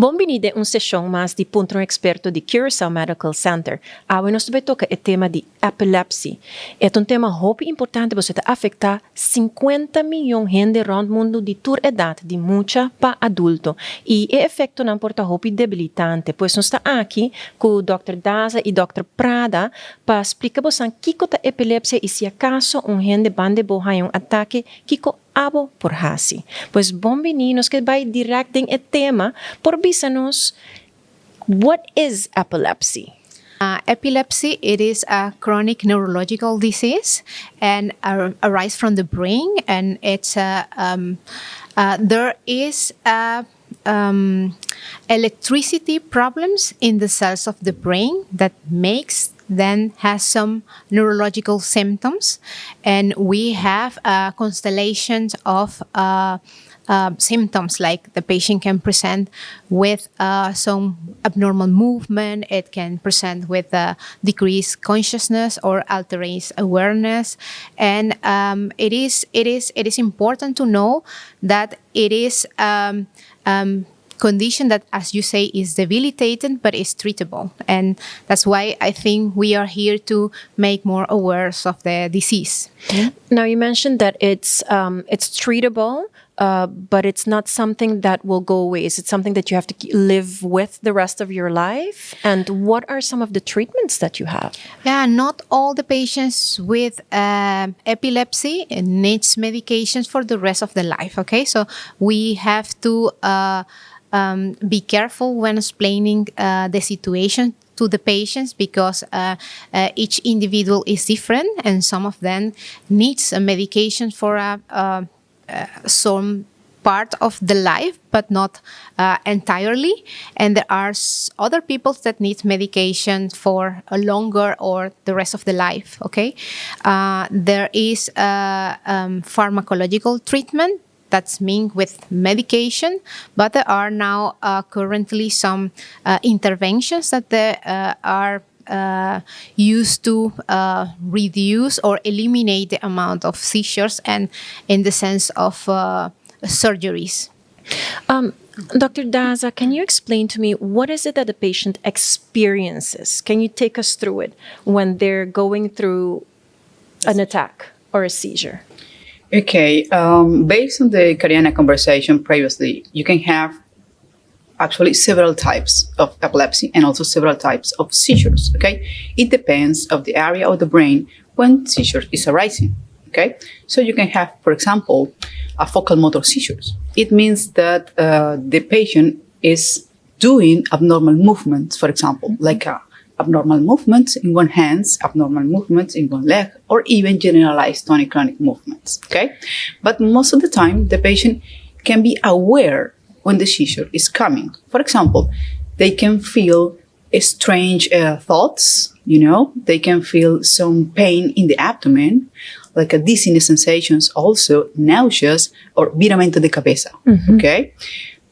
Bom-vindo a sessão mais de Puntra Eksperto de Kòrsou Medical Center. Hoje nós vamos tocar o tema de epilepsia. É tema muito importante porque afeta 50 milhões de hende rond mundo de toda idade, de mucha para adulto. E o efeito não porta muito debilitante, pois nós estamos aqui com o Dr. Daza e Dr. Prada para explicar você o que é epilepsia e se acaso hende bande boha ataque que abo por hasi. Pois bom-vindos que vai direto em tema por bisa-nos what is epilepsy? Epilepsy, it is a chronic neurological disease and arise from the brain, and it's there is electricity problems in the cells of the brain that then has some neurological symptoms, and we have constellations of symptoms, like the patient can present with some abnormal movement. It can present with decreased consciousness or altered awareness, and it is important to know that it is condition that, as you say, is debilitating but is treatable, and that's why I think we are here to make more aware of the disease. Now you mentioned that it's treatable, but it's not something that will go away. Is it something that you have to live with the rest of your life? And what are some of the treatments that you have? Yeah, not all the patients with epilepsy needs medications for the rest of their life. Okay, so we have to be careful when explaining the situation to the patients, because each individual is different, and some of them needs a medication for some part of the life, but not entirely. And there are other people that need medication for a longer or the rest of the life. Okay, there is pharmacological treatment. That's mean with medication, but there are now currently some interventions that are used to reduce or eliminate the amount of seizures, and in the sense of surgeries. Dr. Daza, can you explain to me what is it that the patient experiences? Can you take us through it when they're going through an attack or a seizure? Okay, based on the Kariana conversation previously, you can have actually several types of epilepsy and also several types of seizures, okay? It depends of the area of the brain when seizure is arising, okay? So you can have, for example, a focal motor seizures. It means that the patient is doing abnormal movements, for example, like abnormal movements in one hand, abnormal movements in one leg, or even generalized tonic-clonic movements, okay? But most of the time, the patient can be aware when the seizure is coming. For example, they can feel strange thoughts, they can feel some pain in the abdomen, like a dizziness sensations, also nauseous, or viramiento de cabeza, okay?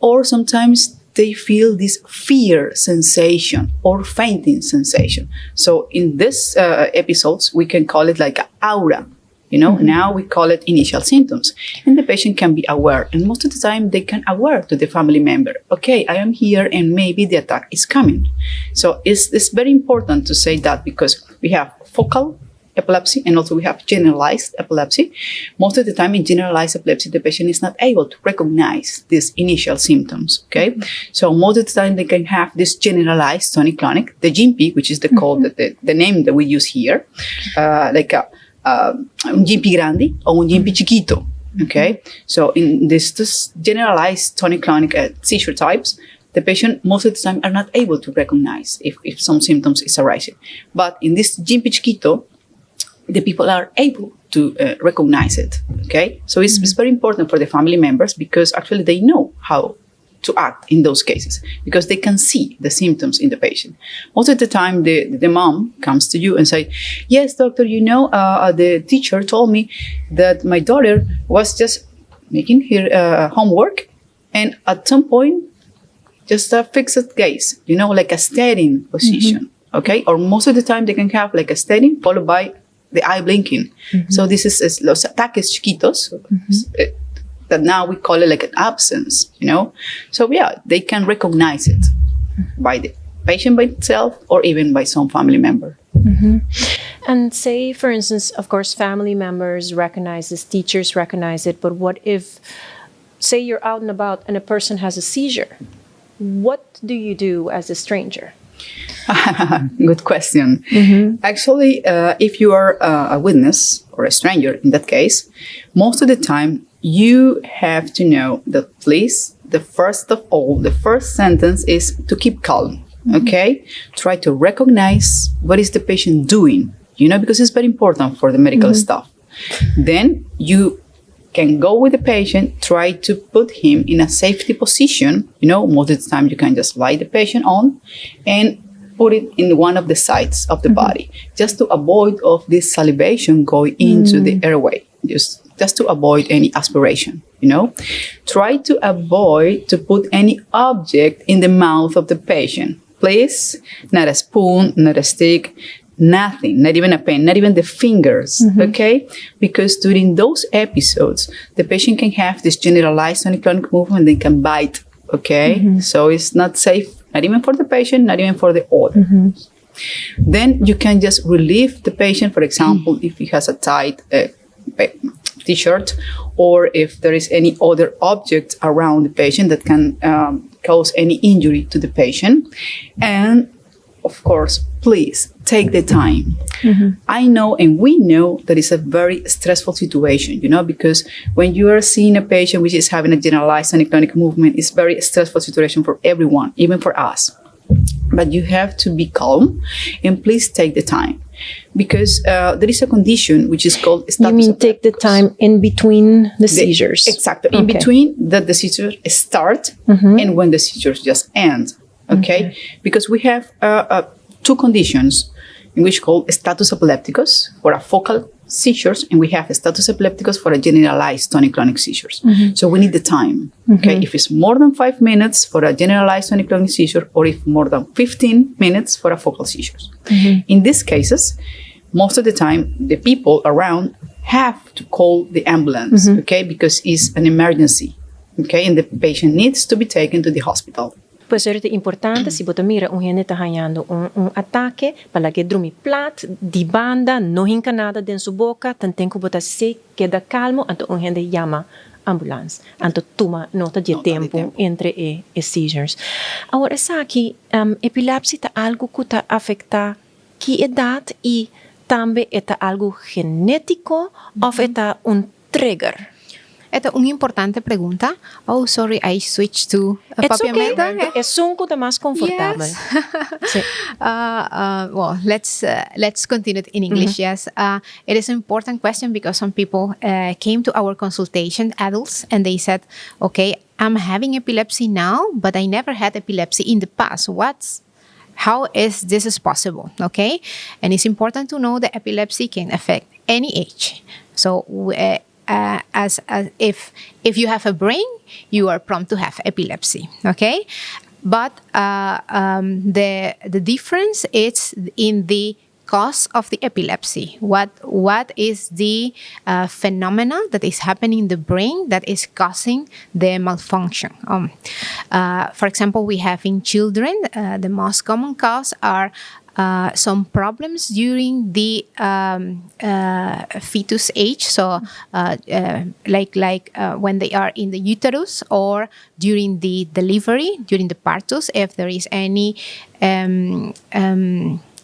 Or sometimes they feel this fear sensation or fainting sensation. So in this episodes, we can call it like an aura. Now we call it initial symptoms. And the patient can be aware. And most of the time, they can aware to the family member, okay, I am here and maybe the attack is coming. So it's very important to say that, because we have focal epilepsy and also we have generalized epilepsy. Most of the time in generalized epilepsy, the patient is not able to recognize these initial symptoms, okay? So most of the time they can have this generalized tonic-clonic, the GMP, which is the name that we use here, like un GMP grande or un GMP chiquito, okay? So in this generalized tonic-clonic seizure types, the patient most of the time are not able to recognize if some symptoms is arising. But in this GMP chiquito, the people are able to recognize it, okay? So it's very important for the family members, because actually they know how to act in those cases, because they can see the symptoms in the patient. Most of the time, the mom comes to you and say, yes, doctor, the teacher told me that my daughter was just making her homework, and at some point, just a fixed gaze, like a staring position, okay? Or most of the time, they can have like a staring followed by the eye blinking. So this is los ataques chiquitos, that now we call it like an absence, So yeah, they can recognize it by the patient by itself or even by some family member. And say, for instance, of course, family members recognize this, teachers recognize it, but what if, say you're out and about and a person has a seizure? What do you do as a stranger? Good question. Actually, if you are a witness or a stranger in that case, most of the time you have to know that, please, the first sentence is to keep calm. Okay? Try to recognize what is the patient doing, because it's very important for the medical staff. Then you can go with the patient, try to put him in a safety position. Most of the time you can just lie the patient on and put it in one of the sides of the body, just to avoid of this salivation going into the airway, just to avoid any aspiration, Try to avoid to put any object in the mouth of the patient. Please, not a spoon, not a stick, nothing, not even a pen, not even the fingers, okay? Because during those episodes, the patient can have this generalized tonic-clonic movement, they can bite, okay? So it's not safe, not even for the patient, not even for the other. Then you can just relieve the patient, for example, if he has a tight t-shirt, or if there is any other object around the patient that can cause any injury to the patient. And of course, please take the time. I know, and we know that it's a very stressful situation, because when you are seeing a patient which is having a generalized tonic-clonic movement, it's a very stressful situation for everyone, even for us. But you have to be calm and please take the time. Because there is a condition which is called status You mean take the epilepticus. time in between the seizures? Exactly. In between that the seizures start and when the seizures just end. Okay? Because we have two conditions in which called status epilepticus for a focal seizures, and we have a status epilepticus for a generalized tonic-clonic seizures. So we need the time. Okay? If it's more than 5 minutes for a generalized tonic-clonic seizure, or if more than 15 minutes for a focal seizures. In these cases, most of the time, the people around have to call the ambulance, okay? Because it's an emergency, okay? And the patient needs to be taken to the hospital. Pues é importante se você mira gente está ganhando ataque para que dormir plat de banda não hinca nada dentro sua boca tem que você se queda calmo então gente chama ambulância então toma nota de tempo entre as seizures. Agora aqui epilepsia é algo que está afeta que idade e também é algo genético ou é trigger? Esta es una importante pregunta. Oh, sorry, I switched to papia. Okay. Es un poco más confortable. Yes. Sí. Well, let's continue in English. Yes, it is an important question because some people came to our consultation, adults, and they said, "Okay, I'm having epilepsy now, but I never had epilepsy in the past. How is this possible?" Okay, and it's important to know that epilepsy can affect any age. So. As if you have a brain, you are prone to have epilepsy. Okay, but the difference is in the cause of the epilepsy. What is the phenomena that is happening in the brain that is causing the malfunction? For example, we have in children the most common cause are some problems during the fetus age, so like when they are in the uterus or during the delivery, during the partus, if there is any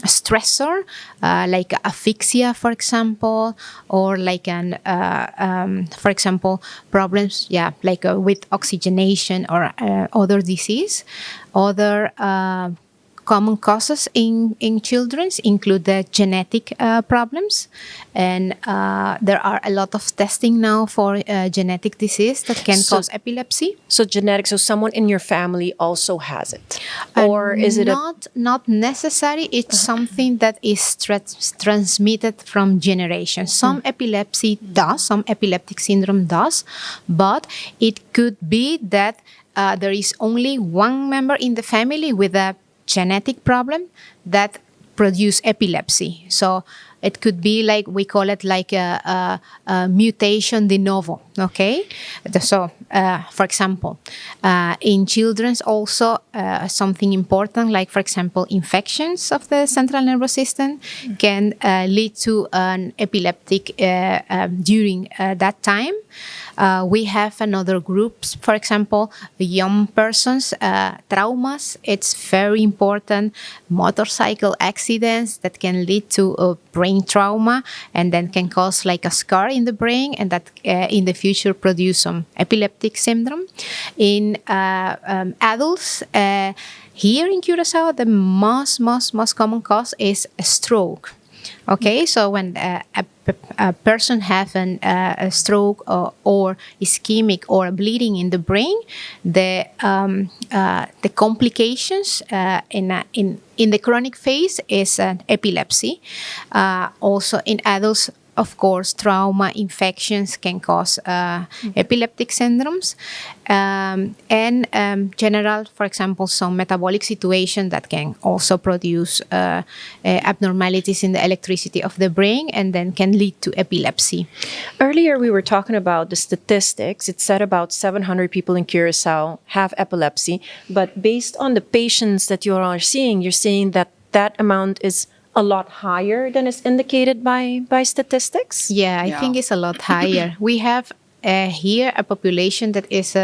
stressor, like asphyxia, for example, or like for example, problems, like with oxygenation or other disease. Other common causes in children include the genetic problems, and there are a lot of testing now for genetic disease that can cause epilepsy. So genetic, so someone in your family also has it, or is it not necessary? It's something that is transmitted from generation. Some epilepsy does, some epileptic syndrome does, but it could be that there is only one member in the family with a genetic problem that produce epilepsy. So it could be like, we call it like a mutation de novo, okay? So, for example, in children's also, something important, like, for example, infections of the central nervous system can lead to an epileptic during that time. We have another groups, for example, young persons, traumas. It's very important. Motorcycle accidents that can lead to a brain trauma and then can cause like a scar in the brain, and that in the future produce some epileptic syndrome. In adults, here in Curaçao, the most common cause is a stroke. Okay, so when a person has a stroke or ischemic or bleeding in the brain, the complications in the chronic phase is an epilepsy. Also in adults, of course, trauma, infections can cause epileptic syndromes. And general, for example, some metabolic situation that can also produce abnormalities in the electricity of the brain and then can lead to epilepsy. Earlier, we were talking about the statistics. It said about 700 people in Curaçao have epilepsy. But based on the patients that you are seeing, you're saying that that amount is a lot higher than is indicated by statistics? Yeah, I think it's a lot higher. We have here a population that is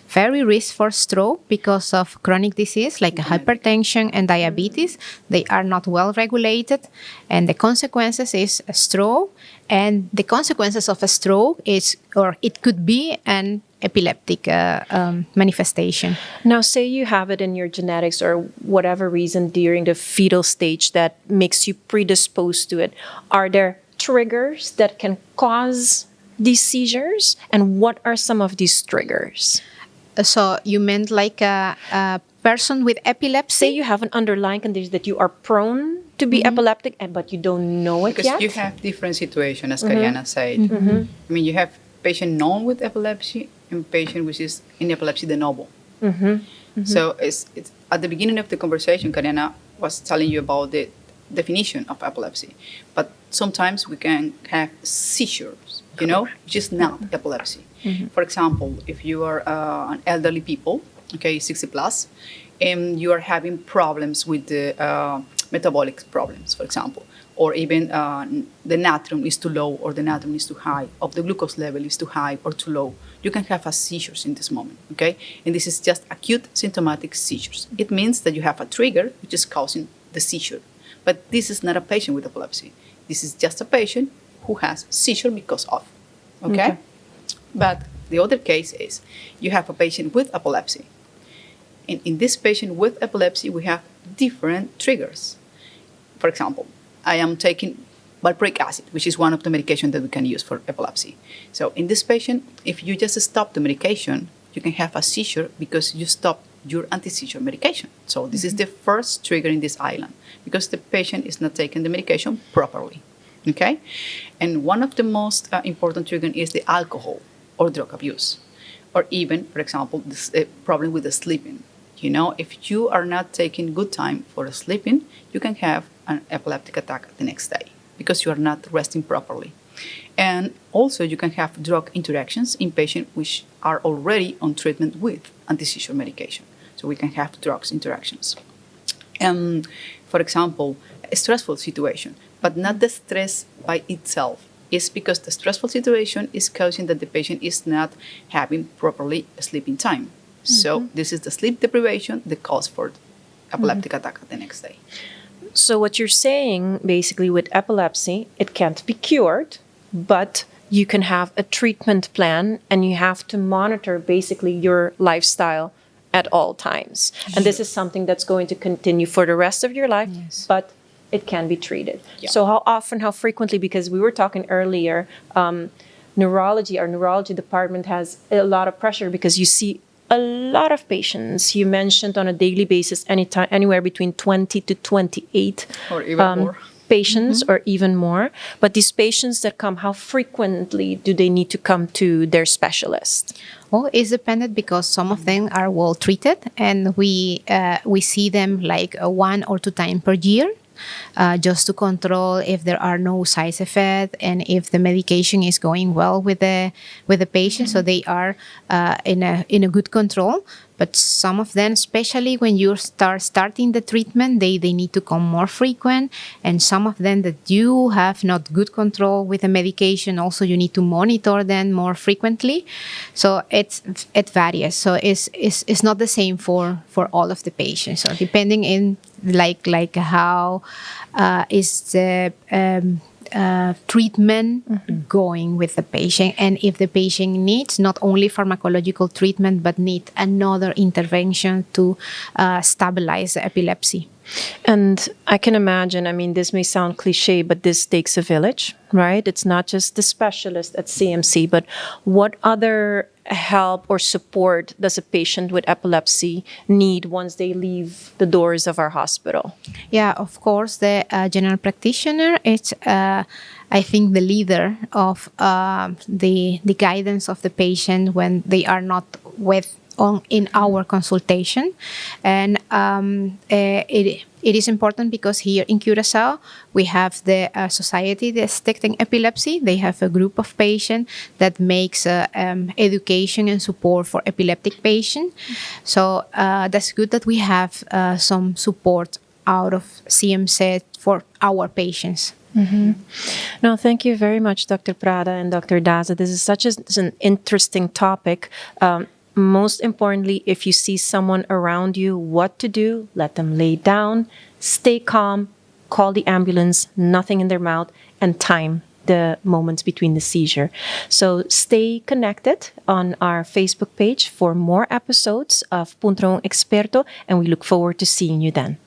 very risk for stroke because of chronic disease like hypertension and diabetes. They are not well regulated, and the consequences is a stroke. And the consequences of a stroke is, or it could be, an epileptic manifestation. Now, say you have it in your genetics or whatever reason during the fetal stage that makes you predisposed to it. Are there triggers that can cause these seizures? And what are some of these triggers? So you meant like a person with epilepsy? Say you have an underlying condition that you are prone to be epileptic, but you don't know it because yet? you have different situations, as Kariana said. I mean, you have patient known with epilepsy and patient which is in epilepsy de novo. So it's at the beginning of the conversation, Kariana was telling you about the definition of epilepsy. But sometimes we can have seizures, you know, just not epilepsy. For example, if you are an elderly people, okay, 60 plus, and you are having problems with the metabolic problems, for example, or even the natrium is too low or the natrium is too high, or the glucose level is too high or too low, you can have a seizures in this moment, okay? And this is just acute symptomatic seizures. It means that you have a trigger which is causing the seizure. But this is not a patient with epilepsy. This is just a patient who has seizure because of, okay? But the other case is you have a patient with epilepsy. And in this patient with epilepsy, we have different triggers. For example, I am taking valproic acid, which is one of the medications that we can use for epilepsy. So in this patient, if you just stop the medication, you can have a seizure because you stop your anti-seizure medication. So this is the first trigger in this island because the patient is not taking the medication properly, okay? And one of the most important triggers is the alcohol or drug abuse, or even, for example, this problem with the sleeping. You know, if you are not taking good time for sleeping, you can have an epileptic attack the next day because you are not resting properly. And also you can have drug interactions in patients which are already on treatment with anti-seizure medication. So we can have drugs interactions. For example, a stressful situation, but not the stress by itself. It's because the stressful situation is causing that the patient is not having properly sleeping time. So this is the sleep deprivation, the cause for epileptic attack the next day. So what you're saying, basically, with epilepsy, it can't be cured, but you can have a treatment plan and you have to monitor, basically, your lifestyle at all times. And this is something that's going to continue for the rest of your life, but it can be treated. Yeah. So how often, how frequently, because we were talking earlier, our neurology department has a lot of pressure because you see a lot of patients. You mentioned on a daily basis, anywhere between 20 to 28 or even more patients, or even more. But these patients that come, how frequently do they need to come to their specialist? Well, it's dependent because some of them are well treated, and we see them like 1 or 2 times per year. just to control if there are no side effects and if the medication is going well with the patient. So they are in a good control. But some of them, especially when you starting the treatment, they need to come more frequent. And some of them that you have not good control with the medication, also you need to monitor them more frequently. So it varies. So it's not the same for all of the patients. So depending in like how is the treatment going with the patient, and if the patient needs not only pharmacological treatment but need another intervention to stabilize the epilepsy. And I can imagine, I mean, this may sound cliche, but this takes a village, right? It's not just the specialist at CMC, but what other help or support does a patient with epilepsy need once they leave the doors of our hospital? Yeah, of course, the general practitioner is, I think, the leader of the guidance of the patient when they are not in our consultation. And it is important because here in Curaçao, we have the Society Detecting Epilepsy. They have a group of patients that makes education and support for epileptic patients. So that's good that we have some support out of CMC for our patients. Mm-hmm. No, thank you very much, Dr. Prada and Dr. Daza. This is such an interesting topic. Most importantly, if you see someone around you, what to do, let them lay down, stay calm, call the ambulance, nothing in their mouth, and time the moments between the seizure. So stay connected on our Facebook page for more episodes of Puntra Eksperto, and we look forward to seeing you then.